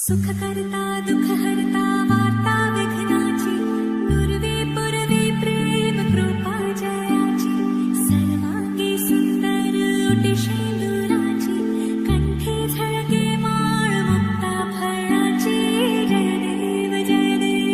सुख करता दुख हरता वार्ता विघ्नाची नुरवे पुरवे प्रेम कृपा जयाची सर्वांगी सुंदर उटी शेंदुराची कंठी झळके माळ मुक्ता फळाची जय देव जय देव.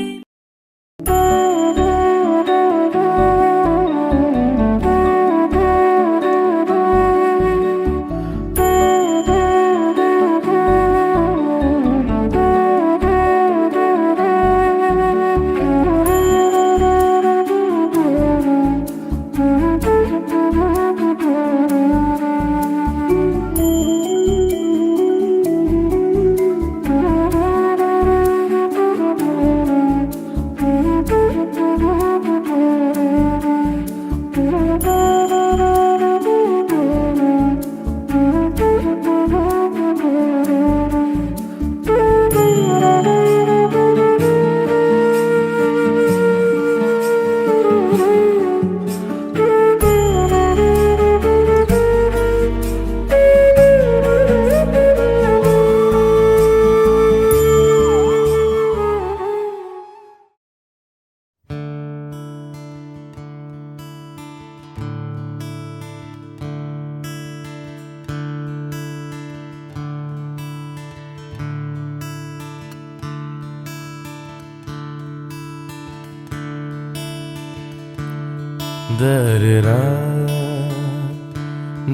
Da-re-ra,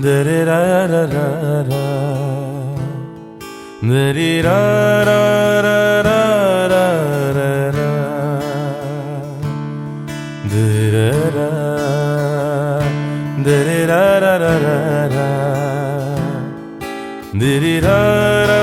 da-re-ra-ra-ra-ra, da-re-ra-ra-ra-ra-ra-ra, da-re-ra, da-re-ra-ra-ra-ra-ra, da-re-ra-ra-ra-ra-ra-ra, da-re-ra-ra-ra-ra-ra-ra.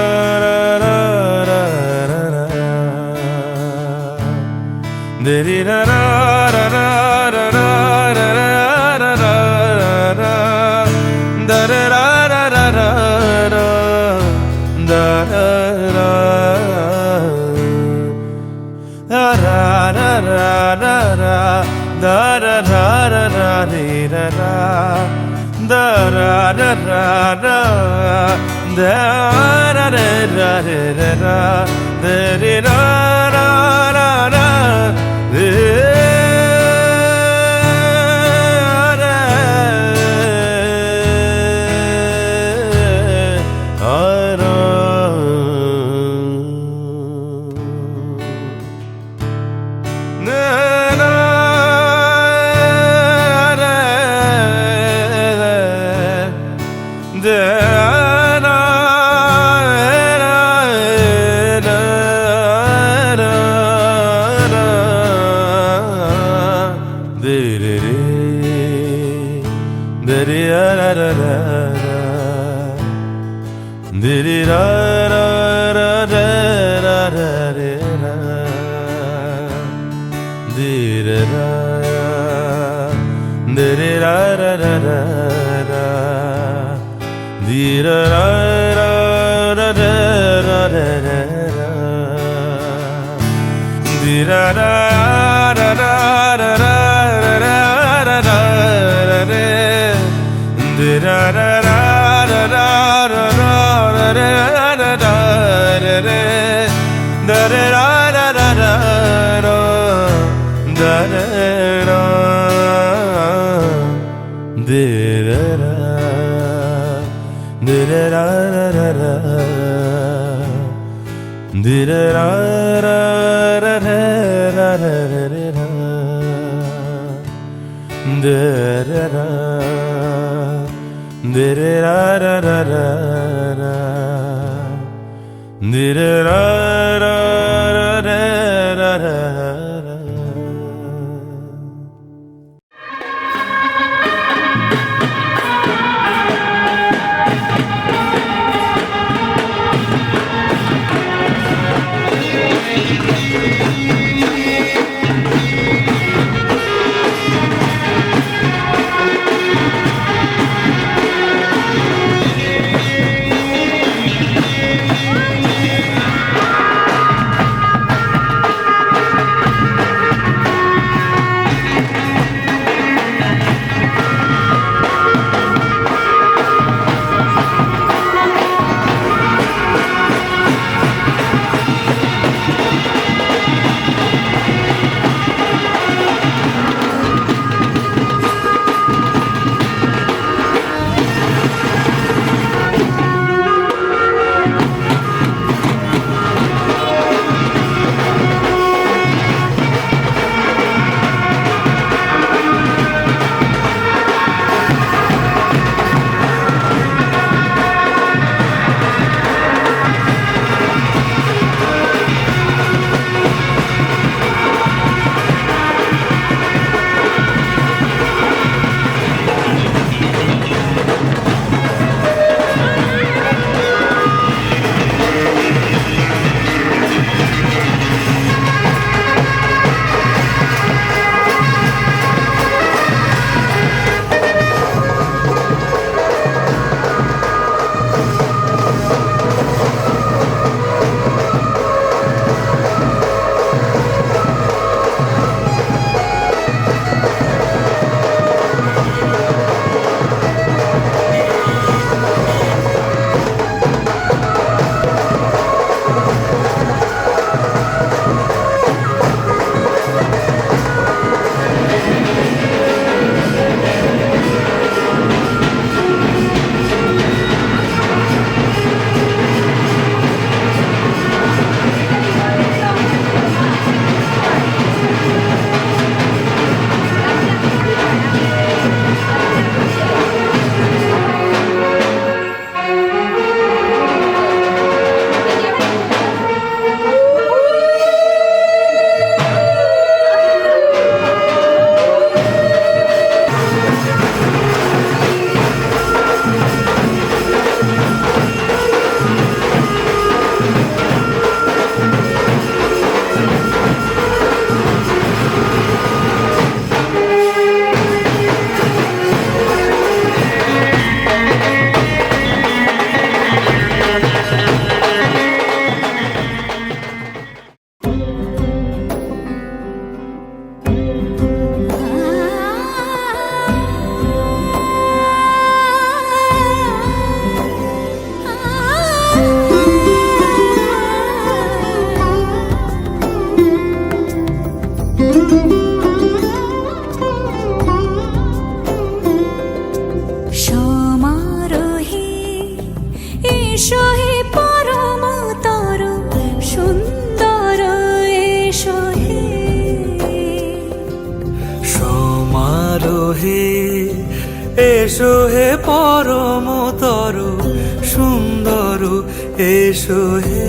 এসো হে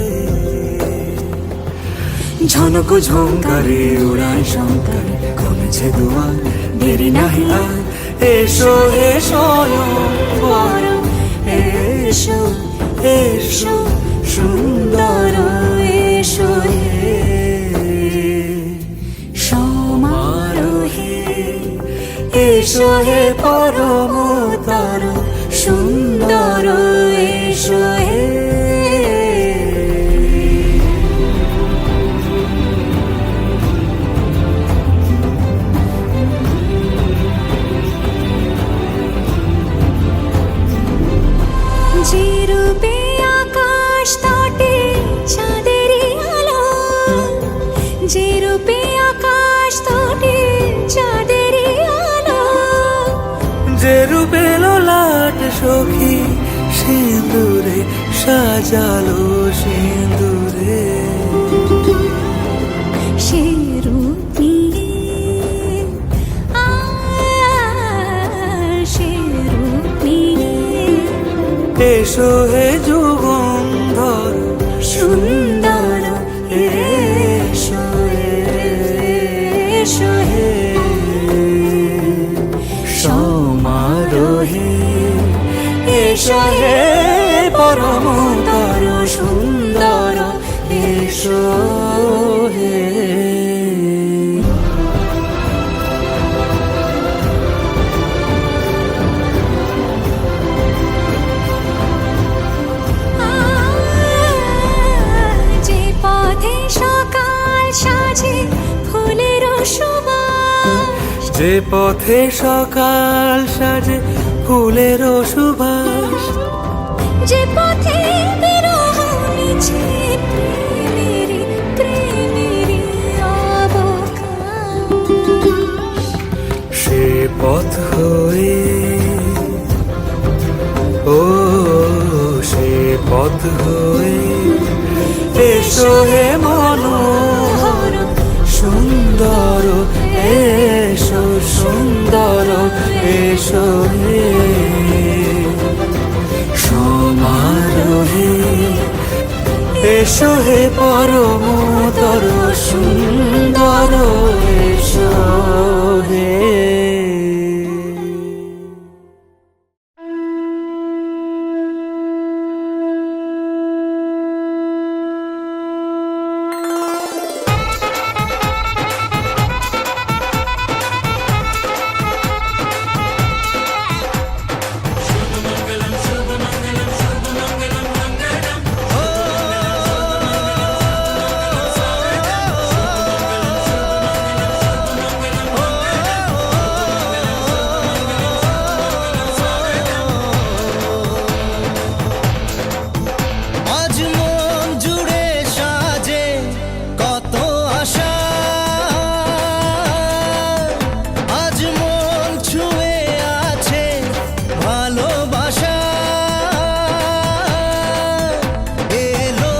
ঝনক ঝঙ্কারে উড়ায় শঙ্কারে খুলেছে দুয়ার দেরি নাহি আর এসো হে স্বয়ংবর এসো এসো সুন্দর এসো হে সমারোহে এসো হে পরমতর সুন্দর এসো হে যে রূপে আকাশ তটে চাঁদেরই আলো, যে রূপে আকাশ তটে চাঁদেরই আলো, যে রূপে লোলাট সখী সিঁদুরে সাজালো সিঁদুরে সে রূপ নিয়ে সে রূপ নিয়ে এসো হে যুগন্ধর সুন্দর এসো এসো হে সমারোহে এসো হে পরমতর সুন্দর এসো হে যে পথে সকাল সাজে ফুলের সুবাস, যে পথে সকাল সাজে ফুলের সুবাস যে পথে বিরহ নিছে প্রেমেরই প্রেমেরই অবকাশ, সে পথ হয়ে ও সে পথ হয়ে এসো হে মনোহর সুন্দর এসো সুন্দর এসো হে সমারোহে এসো হে পরমতর সুন্দর এসো হে আজ মন জুড়ে সাজে কত আশা, আজ মন ছুঁয়ে আছে ভালোবাসা, এলো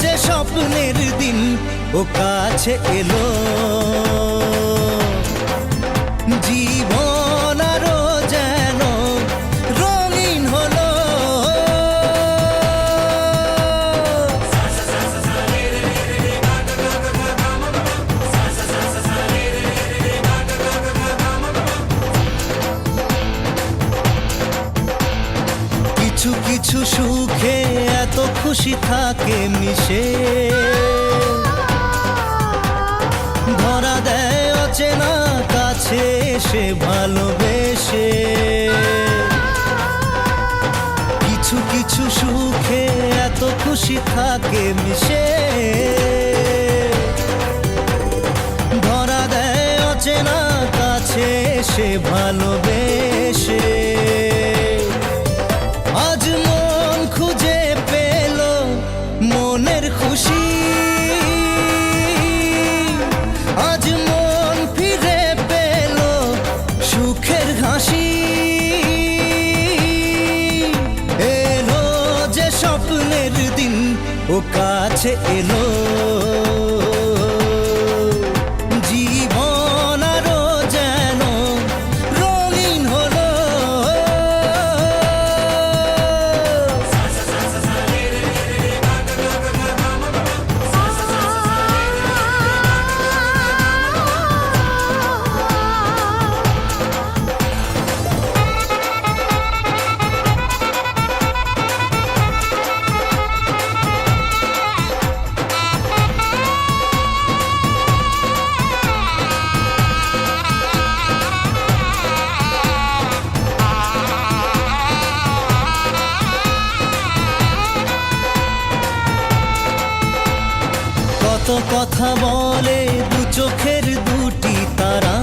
যে স্বপ্নের দিন ও কাছে এলো, জীবন আরো যেন রঙিন হলো। কিছু কিছু সুখে এত খুশি থাকে মিশে, ধরা দেয় অচেনা কাছে এসে ভালোবেসে। কিছু কিছু সুখে এত খুশি থাকে মিশে, ধরা দেয় অচেনা কাছে এসে ভালোবেসে। আজ মন খুঁজে পেল মনের খুশি, আজ মন ফিরে পেল সুখের হাসি, এলো যে স্বপ্নের দিন ও কাছে এলো, জীবন আরো যেন রঙিন হলো। কথা বলে দু চোখের দুটি তারা,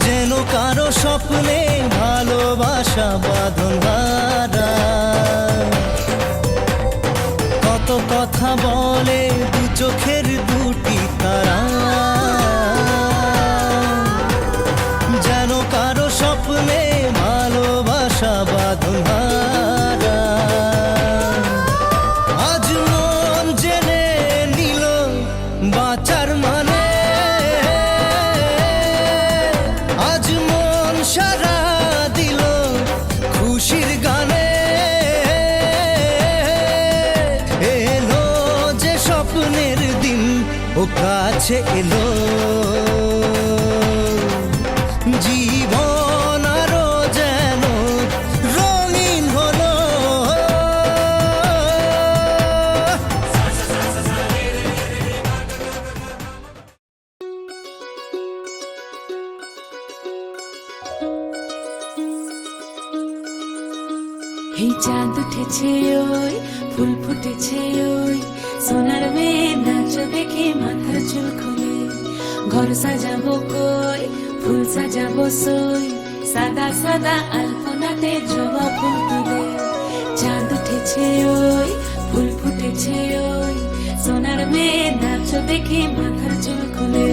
যেন কারো স্বপ্নে ভালোবাসা বাঁধন হারা। কত কথা বলে দু চোখের দুটি তারা, যেন কারো স্বপ্নে ভালোবাসা বাঁধন হারা। আজ মন জেনে নিল বাঁচার মানে, আজ মন সারা দিল খুশির গানে। এলো যে স্বপ্নের দিন ও কাছে এলো, জীবন আরো যেন রঙিন হলো। এই চাঁদ উঠেছে ওই, ফুল ফুটেছে ওই, সোনার মেয়ে নাচ দেখে মাথার চুল খুলে। ঘর সাজাবো কই, ফুল সাজাবো সই, সাদা সাদা আলপনাতে জবা ফুল তুলে। চাঁদ উঠেছে ওই, ফুল ফুটেছে ওই, সোনার মেয়ে নাচ দেখে মাথার চুল খুলে।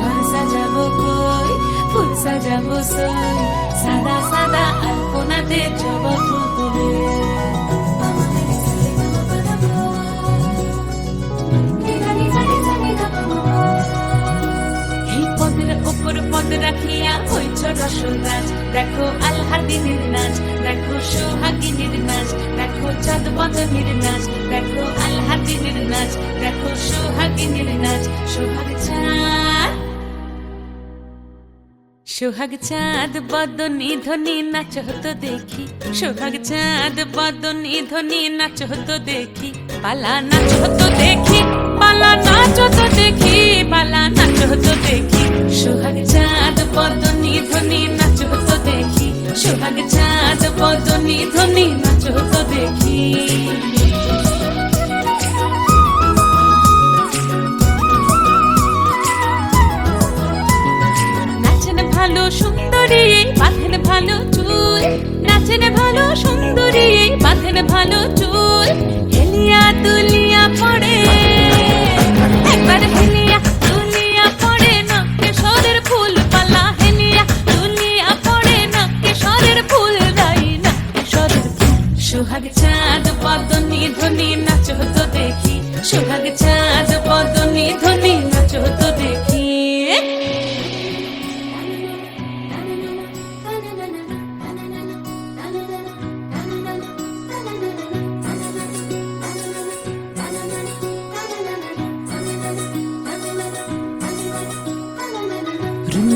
ঘর সাজাবো কই, ফুল সাজাবো সই, সাদা সাদা আলপনাতে জবা ফুল তুলে। এই পদের ওপর পদ রাখিয়া হইছ রসরাজ, দেখো আলহাদিনের নাচ, দেখো সোহাগিনীর নাচ, দেখো চাঁদ বদনের নাচ, দেখো আলহাদিনের নাচ, দেখো সোহাগিনীর নাচ। সোহাগ চাঁদ, সোহাগ চাঁদ বদনী ধ্বনি নাচ হতো দেখি, সোহাগ চাঁদ বদনী ধ্বনি নাচ হতো দেখি। পালা নাচ হতো দেখি, পালা নাচ হতো দেখি, পালা নাচ হতো দেখি। সোহাগ চাঁদ বদনী ধ্বনি নাচ হতো দেখি, সোহাগ চাঁদ বদনী ধ্বনি নাচ হতো দেখি। ভালো সুন্দরী বাঁধেন ভালো চুল, নাচেন ভালো সুন্দরী বাঁধেন ভালো চুল। হেলিয়া দুলিয়া পড়ে, একবার হেলিয়া দুলিয়া পড়ে না কেশরের ফুল পালা। হেলিয়া দুলিয়া পড়ে না কেশরের ফুল, দাই না কেশরের ফুল। সোহাগ চাঁদ বদনী ধ্বনি নাচ হতো দেখি, সোহাগ চাঁদ বদনী ধ্বনি নাচ হতো দেখি।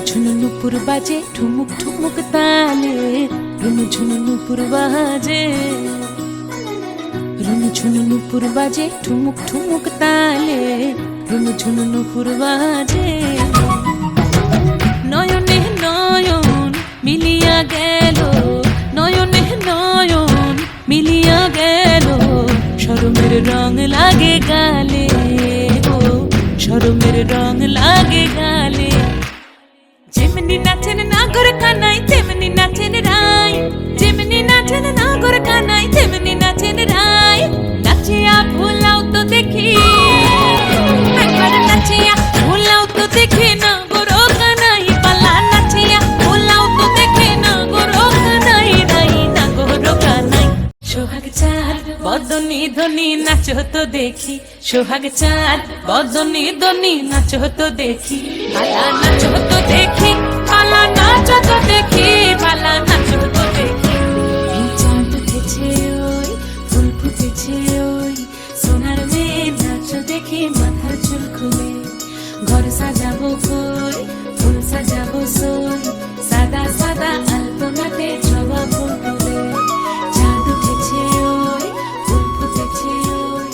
ঝুনু নুপুর বাজে ঠুমুক ঠুমুক তালে, রুনু ঝুনু নুপুর বাজে, রুনু ঝুনু নুপুর বাজে ঠুমুক ঠুমুক তালে, রুনু ঝুনু নুপুর বাজে। নয়নে নয়ন মিলিয়া গেল, নয়নে নয়ন মিলিয়া গেল, শরমের রং লাগে গালে, ও শরমের রং লাগে গালে। যেমনি নাচেন নাগর কানাই তেমনি নাচেন রাই, যেমনি নাচেন নাগর কানাই তেমনি নাচেন রাই। নাচিয়া ভুলাও তো দেখি, একবার নাচিয়া ভুলাও তো দেখি নাগর কানাই পালা। নাচিয়া ভুলাও তো দেখি নাগর কানাই, নাই নাগর কানাই। সোহাগ চাঁদ বদনী ধ্বনি নাচ হতো দেখি, সোহাগ চাঁদ বদনী ধ্বনি নাচ হতো দেখি। পালা নাচ হতো দেখি, পালা নাচ হতো দেখি, পালা নাচ হতো দেখি। এই চাঁদ উঠেছে ওই, ফুল ফুটেছে ওই, সোনার মেয়ে নাচ দেখি মাথার চুল খুলে। ঘর সাজাবো কই, ফুল সাজাবো সই, সাদা সাদা আলপনাতে জবা ফুল তুলে। চাঁদ উঠেছে ওই, ফুল ফুটেছে ওই,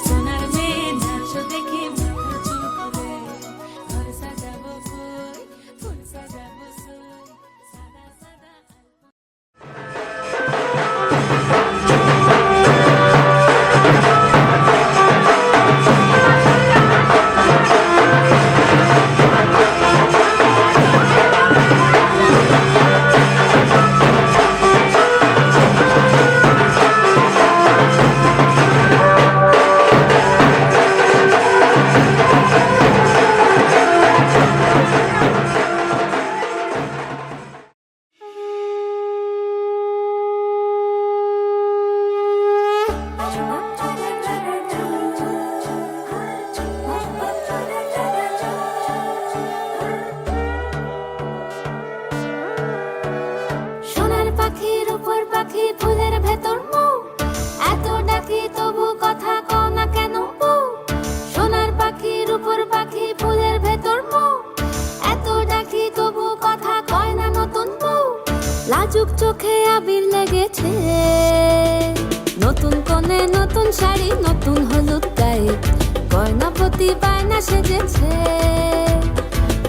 সোনার মেয়ে নাচ দেখি মাথার চুল খুলে। ঘর সাজাবো কই, ফুল সাজাবো সই, সাদা সাদা আলপনা। নতুন কোণে নতুন শাড়ি নতুন হলুদ গায়ে গয়নাপতি বায়না সেজেছে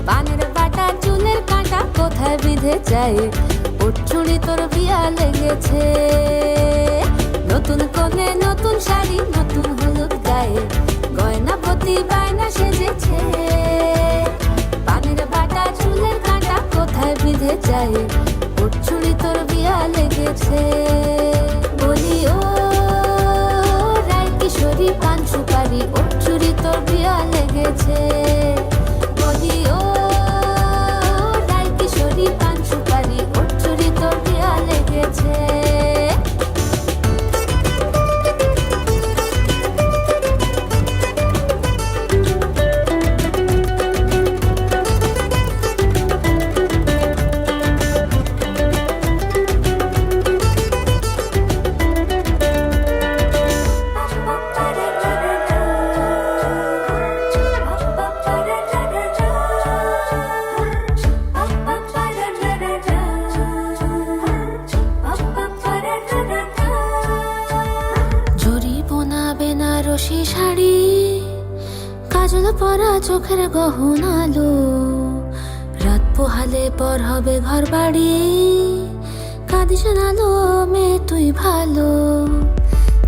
পানের বাটা চুলের কাঁটা কোথায় বিঁধে যায় ওর চুড়ি তোর বিয়া লেগেছে নতুন কোণে নতুন শাড়ি নতুন হলুদ গায়ে গয়নাপতি বায়না সেজেছে পানের বাটা চুলের কাঁটা কোথায় বিঁধে যায় ওর চুড়ি তোর বিয়া লেগেছে বলি ও রায় কিশোরী পান সুপারি ওর চুড়ি তোর বিয়া লেগেছে বলি ও রায় কিশোরী পান সুপারি ওর চুড়ি তোর বিয়া লেগেছে বেনারসি শাড়ি কাজল পরা চোখের গহনালো রাত পোহালে পর হবে ঘর বাড়ি কাঁদিস নালো মেয়ে তুই ভালো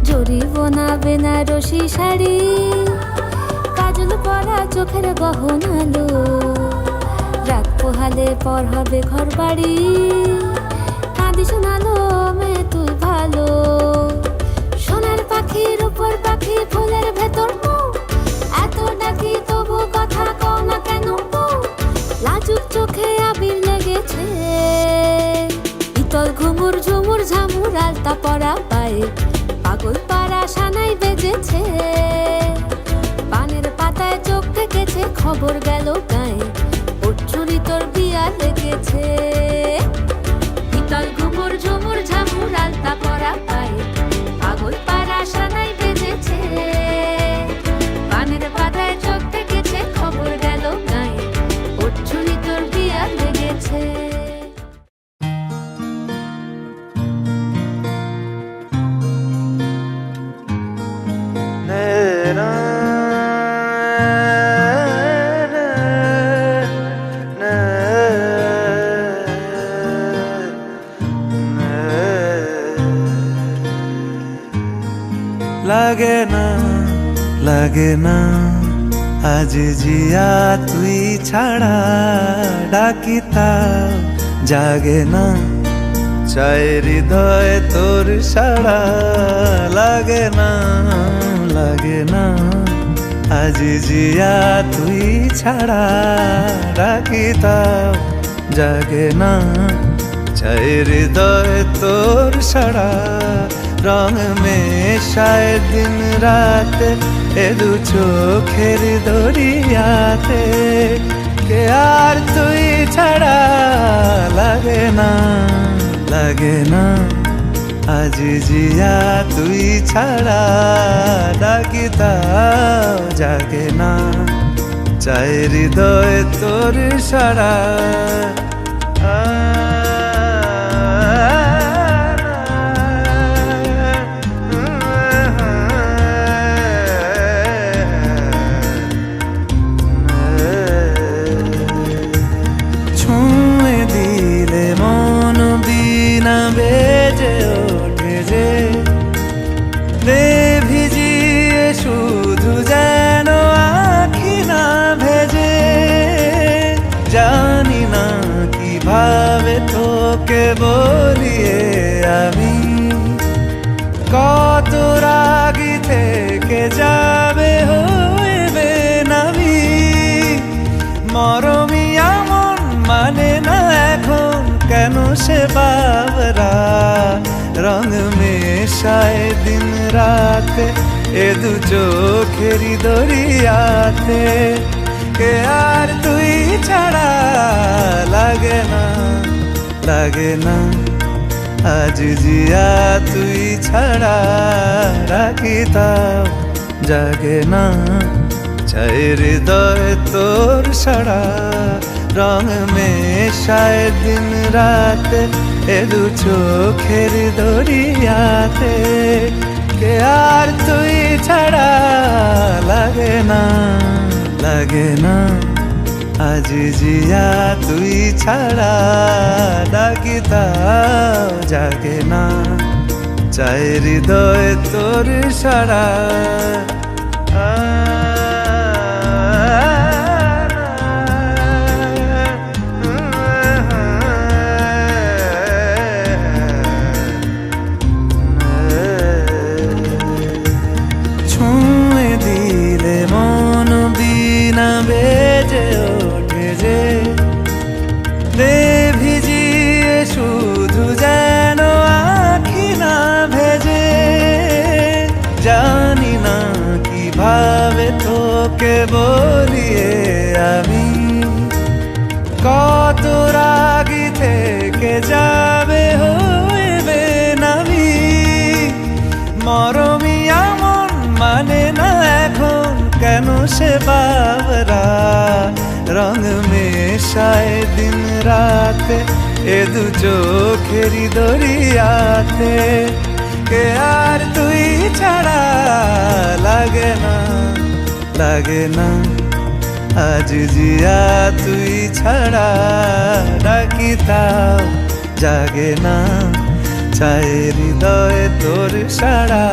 জরি বোনা বেনারসি শাড়ি কাজল পরা চোখের গহনালো রাত পোহালে পর হবে ঘর বাড়ি কাঁদিস নালো মেয়ে তুই ভালো সোনার পাখির উপর পাখি ফুলের ভেতর এত ডাকি তবু কথা কও না কেন লাজুক চোখে আবির লেগেছে ইতল ঘুমুর ঝুমুর ঝামুর আলতা পরা পায়ে পাগল পাড়া সানাই বেজেছে পানের পাতায় চোখ থেকেছে খবর গেল গায়ে ওর চুরি তোর বিয়া লেগেছে ইতল ঘুমুর ঝুমুর ঝামুর আলতা পরা পায়ে পাগল পাড়া সানাই বেজেছে পানের পাতায় চোখ থেকেছে খবর গেল গায়ে ওর চুরি তোর বিয়া লেগেছে লাগে না আজ জিয়া তুই ছাড়া ডাকিতা জাগে না চাই হৃদয় তোর সাড়া লাগে না আজ জিয়া তুই ছাড়া ডাকিতা জাগে না চাই হৃদয় তোর সাড়া রং মেশায় দিন রাত এ দু চোখের দরিয়াতে কে আর তুই ছাড়া লাগে না আজ জিয়া তুই ছাড়া ডাকিতা জাগে না চাই হৃদয় তোর সাড়া তোকে বলিয়ে আমি কত রাগি থেকে যাবে হইবে নামি মরমি এমন মানে না এখন কেন সে বাবরা রং মেশায় দিন রাতে এ দু চোখেরই দরিয়াতে কে আর তুই ছাড়া লাগে না আজ জিয়া তুই ছাড়া রাখিতা জাগে না চাই হৃদয় তোর সাড়া রং মেশায় দিন রাত এ দু চোখের দরিয়াতে কে আর তুই ছাড়া লাগে না, লাগে না আজ জিয়া তুই ছাড়া ডাকি তাও জাগে না, চাই হৃদয় তোর সারা। ছুঁয়ে দিলে মন বিনা বেজে ওঠে যে, দে ভিজিয়ে শুধু যেন আখি না ভেজে। জানি না কিভাবে তোকে বলিয়ে আমি, কত রাগি থেকে যাবে হইবে নামি। মরমি আমন মানে না এখন কেন সে বাবরা, রং মেশায় দিন রাতে এ দু চোখেরি দরিয়াতে। কে আর তুই ছাড়া লাগে না, লাগে না আজ জিয়া তুই ছাড়া ডাকি তাও জাগে না, চাই হৃদয় তোর সারা।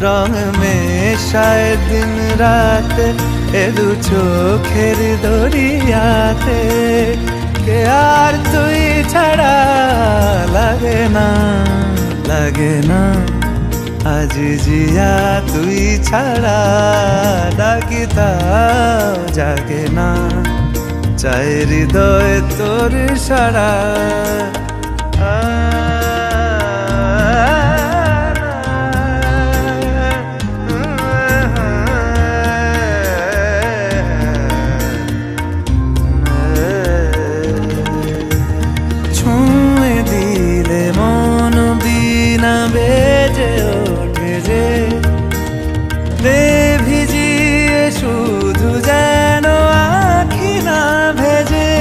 রং মেশায় দিন রাত এ দু চোখের দরিয়াতে। কে আর তুই ছাড়া লাগে না, লাগে না আজ জিয়া তুই ছাড়া ডাকি তাও জাগে না, চাই হৃদয় তোর সারা। ছুঁয়ে দিলে মন বিনা বেজে ওঠে যে, দে ভিজিয়ে শুধু যেন আখি না ভেজে।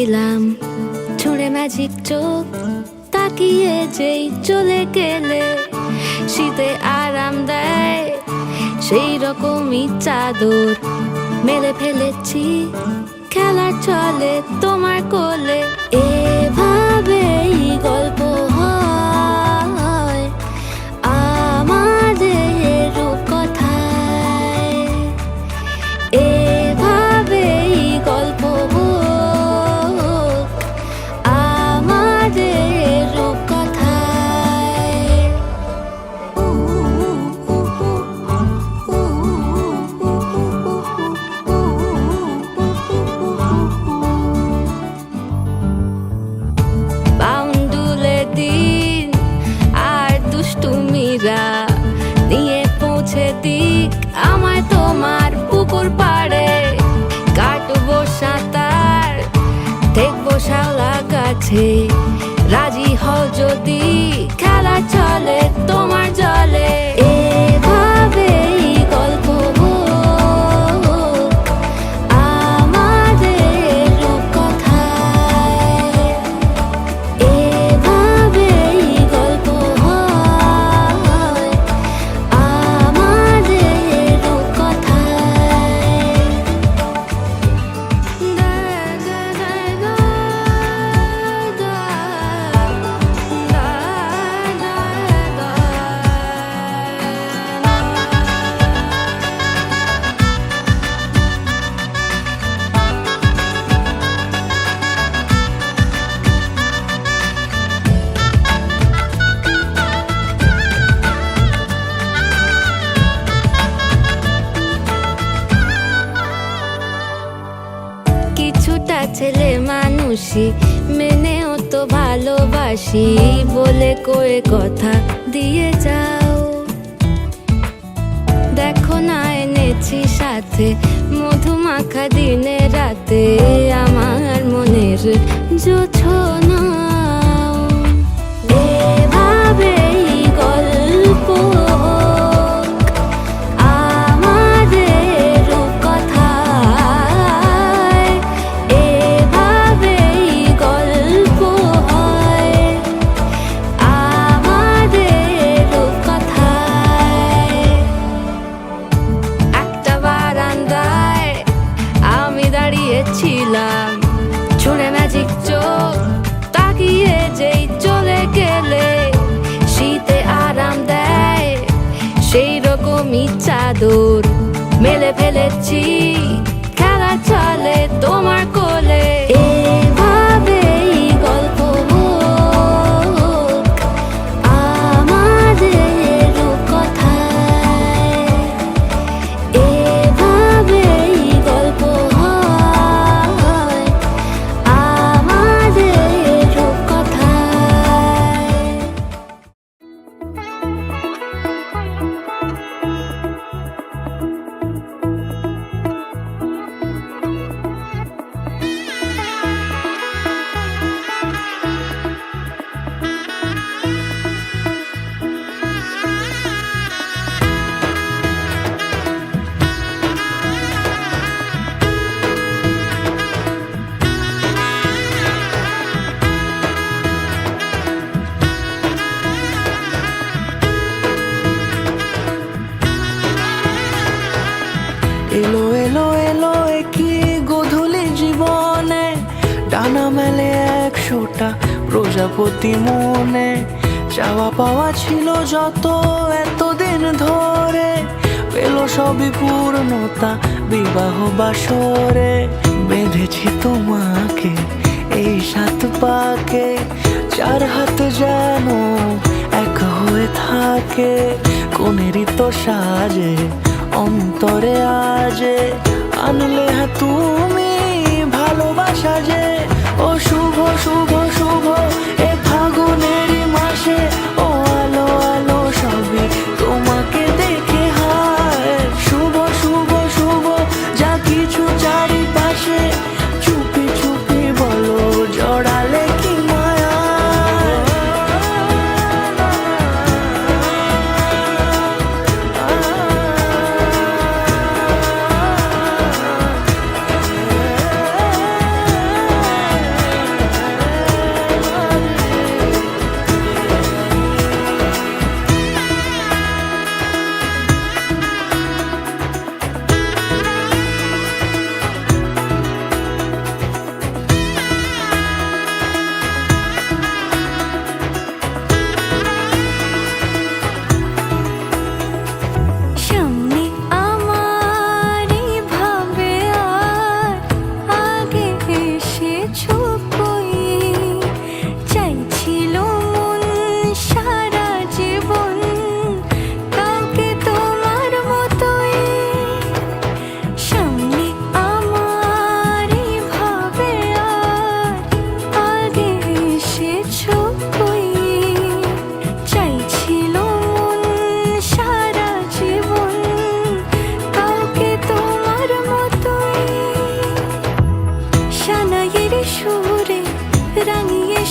ছিলাম, ছুঁড়ে ম্যাজিক চোখ তাকিয়ে যেই চলে গেলে, শীতে আরাম দেয় সেই রকমই চাদর মেলে ফেলেছি খেলার চলে তোমার কোলে। এভাবেই গল্প হয় আমাদের রূপকথায়, এভাবেই গল্প হোক আমাদের রূপকথায়। বাউন্ডুলে দিন আর দুষ্টুমিরা নিয়ে পৌঁছে দিক আমায় তোমার পুকুর পাড়ে, কাটবো সাঁতার দেখবো শাওলা গাছে, রাজি হও যদি খেলা চলে তোমার জলে। এভাবেই গল্প হোক আমাদের রূপকথায়, এভাবেই গল্প হয় আমাদের রূপকথায়। কিছুটা ছেলে মানুষই মেনেও তো ভালোবাসি বলে কয়ে কথা দিয়ে যাও। দেখো না এনেছি সাথে মধুমাখা দিনে রাতে আমার মনের জোছনাও। এভাবেই গল্প হোক আমাদের রূপকথায়, এভাবেই গল্প হয় আমাদের রূপকথায়। একটা বারান্দায় আমি দাঁড়িয়েছিলাম, ছুঁড়ে ম্যাজিক চোখ তাকিয়ে যেই চলে গেলে, শীতে আরাম দেয় সেই রকমই চাদর মেলে ফেলেছি খেলা চলে তোমার কোলে। এভাবেই গল্প হোক আমাদের রূপকথায়, এভাবেই গল্প হয় আমাদের রূপকথায়। এলো এলো এলো কি গোধূলি জীবনে, ডানা মেলে 100টা প্রজাপতি মনে। চাওয়া পাওয়া ছিল যত এতদিন ধরে, পেল সবই পূর্ণতা বিবাহ বাসরে। বেঁধেছি তোমাকে এই 7 পাকে, 4 হাত যেন এক হয়ে থাকে। কোনেরই তো সাজে অন্তরে আজে, আনলে হ্যাঁ তুমি ভালোবাসা যে। ও শুভ শুভ শুভ এ ফাগুনেরই মাসে, ও আলো আলো সবই তোমাকে দেখে হায়। শুভ শুভ শুভ যা কিছু চারিপাশে, চুপি চুপি বলো জড়ালে কি মায়া।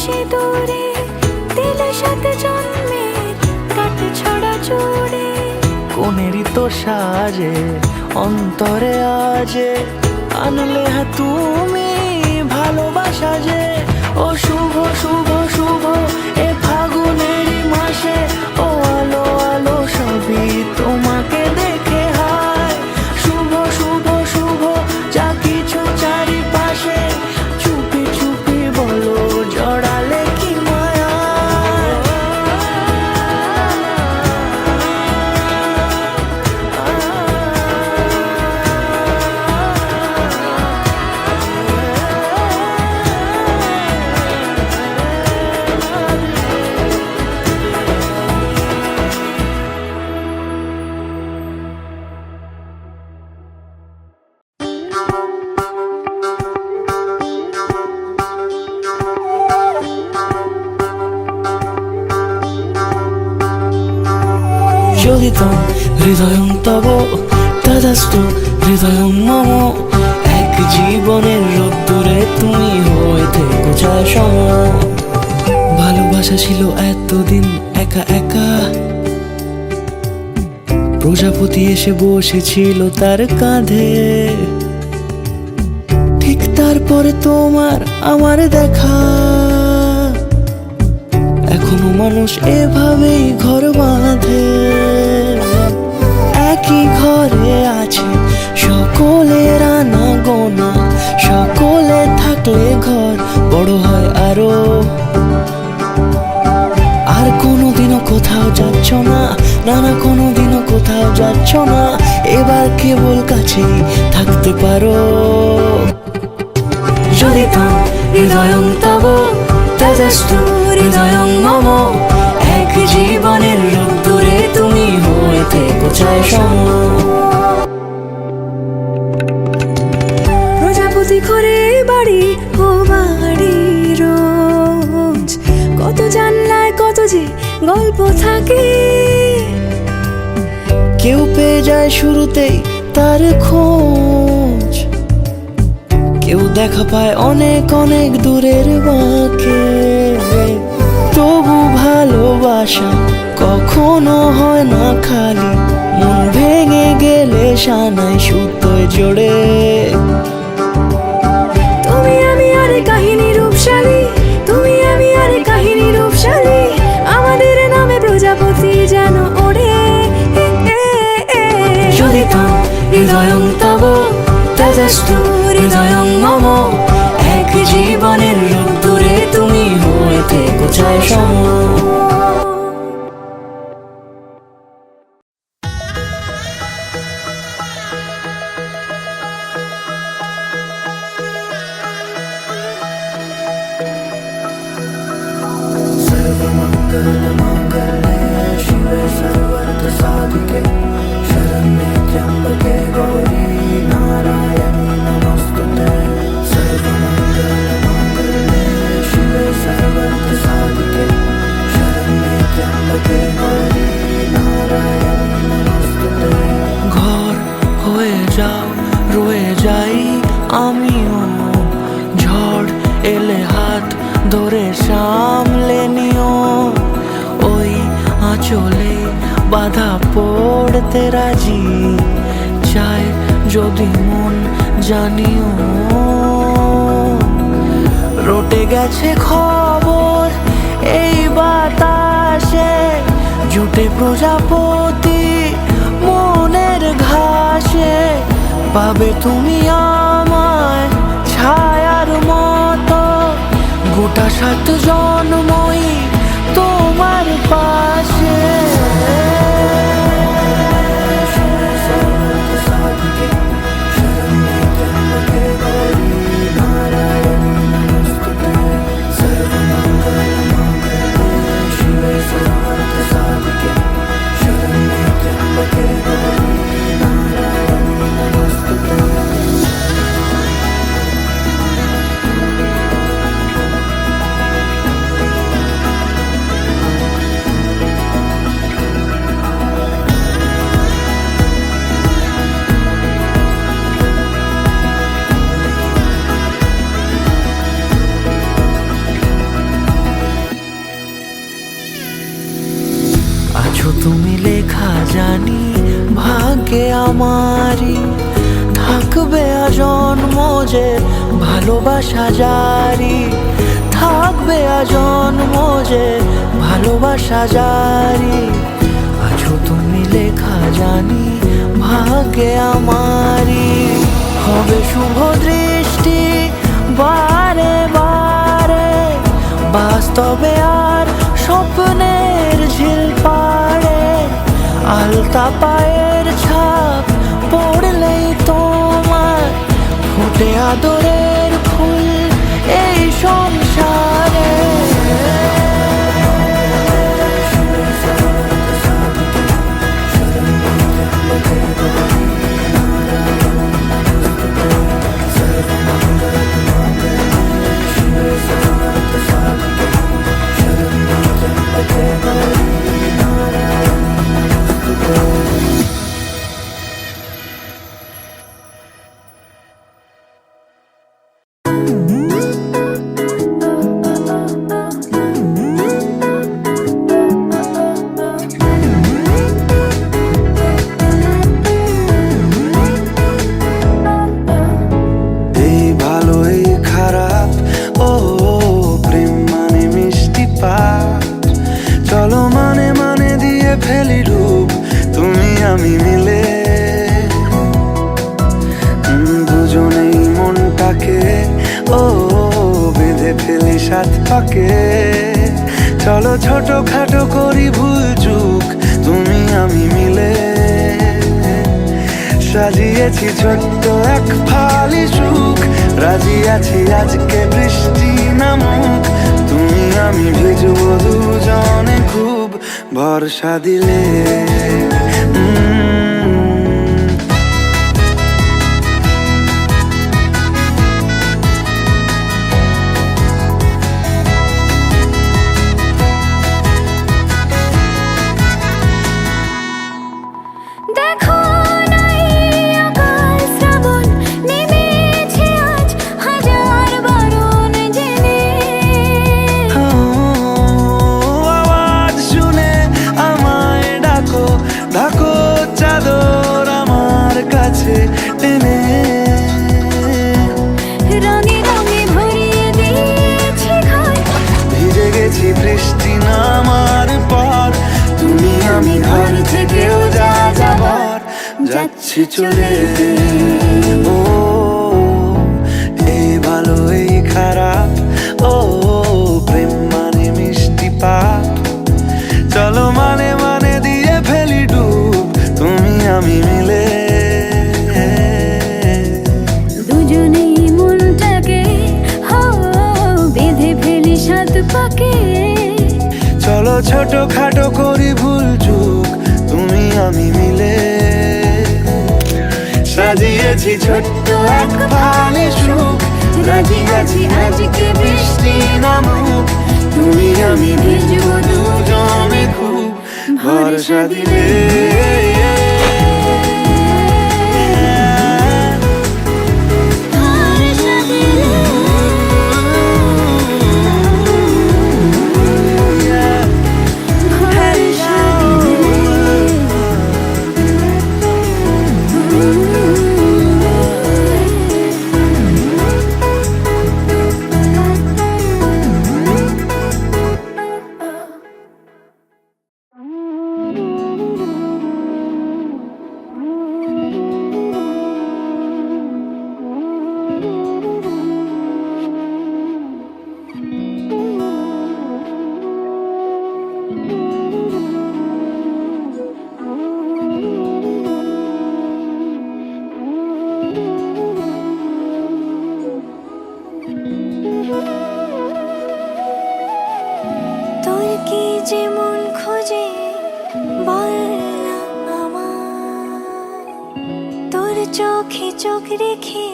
সিঁদুরে দিলে সাথে জন্মের কাট ছড়া জুড়ে। কোনেরই তো সাজে অন্তরে আজে আনলে হ্যাঁ তুমি ভালোবাসা যে। ও শুভ শুভ শুভ এ ফাগুনেরই মাসে, ও আলো আলো সবই তোমাকে দেখে হায়। শুভ শুভ শুভ যা কিছু চারিপাশে, চুপি চুপি বলো জড়ালে কি মায়া। যোগিতম হৃদয়ং তব তদস্তু হৃদয়ং মম। এক জীবনের রোদ্দুরে তুমি হয়ে থেকো ছায়া সম। ভালোবাসা ছিল এতদিন একা একা, প্রজাপতি এসে বসেছিল তার কাঁধে। ঠিক তারপরে তোমার আমার দেখা, এখনো মানুষ এভাবেই ঘর বাঁধে। একই ঘরে আছে সকলের আনা গোনা, সকলে থাকলে ঘর বড় হয় আরো। আর কোনোদিনও কোথাও যাচ্ছ না, না না কোনোদিনও কোথাও যাচ্ছ না, এবার কেবল কাছেই থাকতে পারো। যদি তো হৃদয়ং তব তদস্তু হৃদয়ং মম। এক জীবনের রোদ্দুরে তুমি হয়ে থেকো ছায়া সম। প্রজাপতি ঘরে বাড়ি ও বাড়ি রোজ, কত জানলায় কত যে গল্প থাকে। কেউ পেয়ে যায় শুরুতেই তার খোঁজ, কেউ দেখা পায় অনেক অনেক দূরের বাঁকে। তবু ভালোবাসা কখনো হয় না খালি, মন ভেঙে গেলে সানাই সুতোয় জোড়ে। তুমি আমি আরে কাহিনী রূপশালী, তুমি আমি আরে কাহিনী রূপশালী, আমাদের নামে প্রজাপতি যেন ওড়ে। যদি তো হৃদয়ং তব তদস্তু হৃদয়ং মম। এক জীবনের রোদ্দুরে তুমি হয়ে থেকো ছায়া সম। ঘর হয়ে যাও রয়ে যাই আমিও, ঝড় এলে হাত ধরে সামলে নিও। ওই আঁচলে বাধা পড়তে রাজি, চাই যদি মন জানিও। রটে গেছে খবর এই বাতাসে, জুটে প্রজাপতি মনের ঘাসে। পাবে তুমি আমায় ছায়ার মতো, গোটা 7 জন্মই তোমার পাশে। জানি ভাগ্যে আমারই থাকবে আজন্ম যে ভালোবাসা জারি, থাকবে আজন্ম যে ভালোবাসা জারি। আছো তুমি লেখা জানি ভাগ্যে আমারই, হবে শুভ দৃষ্টি বারে বারে, বাস্তবে আর স্বপ্নের ঝিল পাড়ে। আলতা পায়ের ছাপ পড়লেই তোমার ফুটে আদরের ফুল এই সংসারে। এই ভালো এই খারাপ, ও প্রেম মানে মিষ্টি পাঠ। চলো মানে মানে দিয়ে ফেলি রূপ তুমি আমি মিলে, দুজনেই মনটাকে ও বেঁধে ফেলি সাত পাকে। চলো ছোট খাটো করি ভুল চুক তুমি আমি মিলে, সাজিয়েছি ছোট্ট এক ফালি সুখ। রাজি আছি আজকে বৃষ্টি নামুক, তুমি আমি ভিজবো দুজনে খুব ভরসা দিলে। দেখো নাই অকাল শ্রাবণ নেমেছে আজ হাজার বারণ জেনে। আওয়াজ শুনে আমায় ডাকো, ডাকো চাদর আমার কাছে টেনে। রঙে রঙে ভরিয়ে দিয়েছি ঘর, ভিজে গেছি বৃষ্টি নামার পর, তুমি আমি ঘর থেকেও যা যাবার যাচ্ছি চলে। ও এই ভালো এই খারাপ, ও প্রেম মানে মিষ্টি পাপ। চলো মানে মানে দিয়ে ফেলি ডুব তুমি আমি মিলে, দুজনেই মনটাকে বেঁধে ফেলি সাত পাকে। চলো ছোট খাটো করি ভুল চুক তুমি আমি মিলে, সাজিয়েছি ছোট্ট এক ফালি সুখ। রাজি আছি আজকে বৃষ্টি নামুক, তুমি আমি ভিজবো দুজনে খুব ভরসা দিলে। তোর কি যেমন খোঁজে বল না আমায়, তোর চোখে চোখ রেখে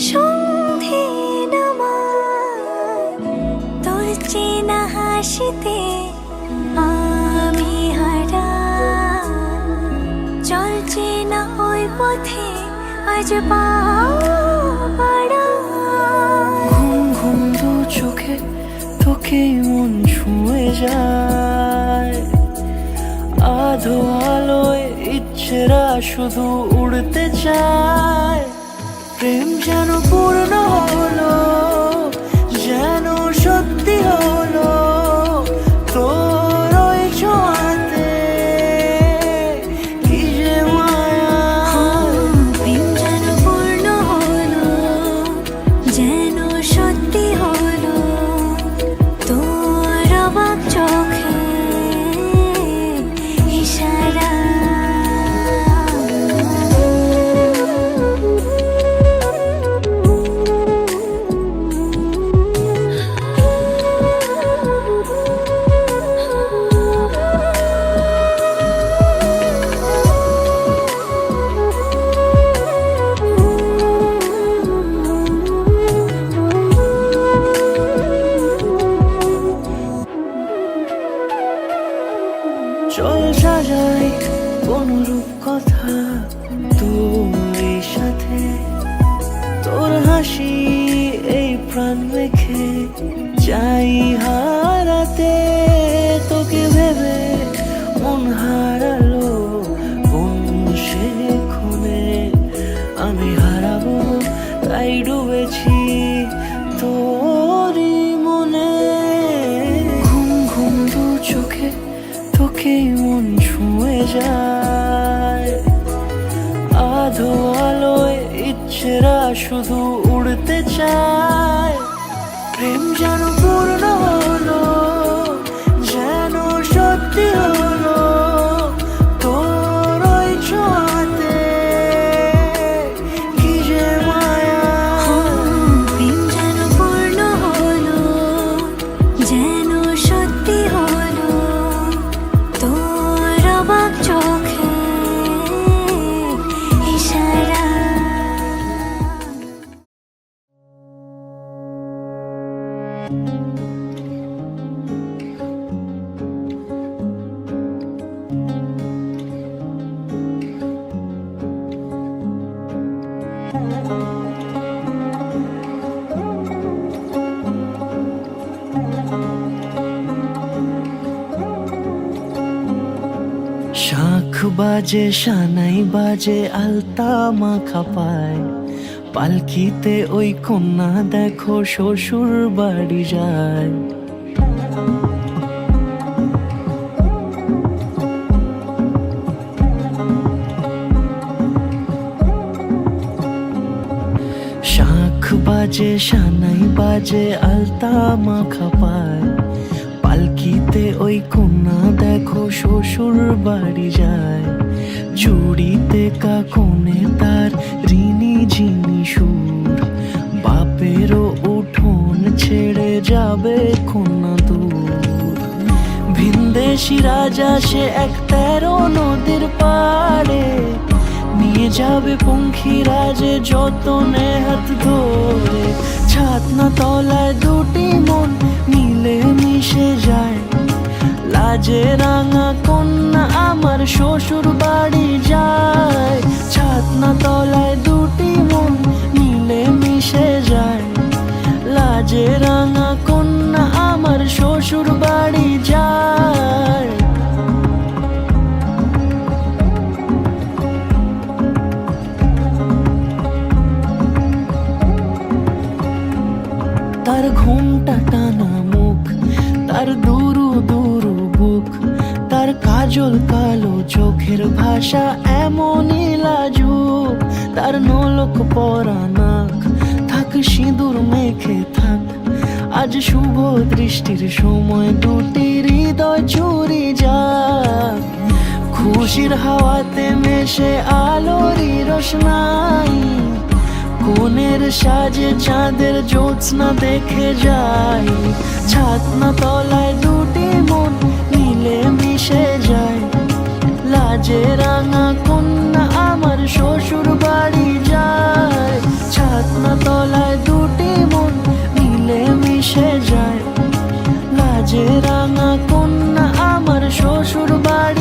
সন্ধে নামায়। তোর চেনা হাসিতে আমি হারাই, চলছে না ওই পথে আজ পা বাড়াই। ঘুম ঘুম দু চোখে তোকেই মন ছুঁয়ে যায়, আধো আলোয় ইচ্ছেরা শুধু উড়তে চায়। প্রেম যেন পূর্ণ হলো, যেন সত্যি হলো তোর ওই ছোঁয়াতে, কি যে মায়া। প্রেম যেন পূর্ণ হলো, যেন সত্যি হলো তোর অবাক চোখে ইশারা। চল সাজাই কোন রূপ কথা তোর সাথে, তোর হাসি এই প্রাণ রেখে চাই হারাতে। তোকে ভেবে মন হারালো কোন সে খুনে, আমি হারাবো তাই ডুবেছি তোরই মনে। ঘুম ঘুম দু চোখে তোকেই মন ছুঁয়ে যায়, আধো আলোয় ইচ্ছেরা শুধু উড়তে চায়। প্রেম যেন পূর্ণ হলো, যেন সত্যি হলো তোর ওই ছোঁয়াতে, কি যে মায়া। প্রেম যেন পূর্ণ হলো, যেন সত্যি হলো তোর অবাক চোখে ইশারা। শাঁখ বাজে সানাই বাজে আলতা মাখা পায়, পালকিতে ওই কন্যা দেখো শ্বশুর বাড়ি যায়। শাঁখ বাজে সানাই বাজে আলতা মাখা পায়, পালকিতে ওই কন্যা দেখো শ্বশুর বাড়ি যায়। জুড়িতে কাকনে তার ঋণী ঝিনি সুর, বাপেরও উঠোন ছেড়ে যাবে কন্যা দূর। ভিনদেশি রাজা সে এক 13 নদীর পাড়ে, নিয়ে যাবে পঙ্খী রাজে যতনে হাত ধরে। ছাতনা তলায় দুটি মন মিলে মিশে যায়, লাজে রাঙা কন্যা আমার শ্বশুর বাড়ি যায়। ছাতনা তলায় দুটি মন মিলে মিশে যায়, লাজে রাঙা কন্যা আমার শ্বশুর বাড়ি যায়। তার ঘুমটা টানা মুখ, তার দুরু দুরু বুক, তার কাজল কালো চোখের ভাষা এমনই লাজুক। তার নোলক পরা নাক, থাক সিঁদুর মেখে থাক, আজ শুভ দৃষ্টির সময় দুটি হৃদয় চুরি যাক। খুশির হাওয়াতে মেশে আলোরই রোশনাই, কোণের সাজে চাঁদের জ্যোৎস্না দেখে যাই। ছাতনা তলায় দুটি মন মিলে মিশে যায়, লাজে রাঙা কন্যা আমার শ্বশুর বাড়ি যায়। ছাতনা তলায় দুটি মন মিলে মিশে যায়, লাজে রাঙা কন্যা আমার শ্বশুর বাড়ি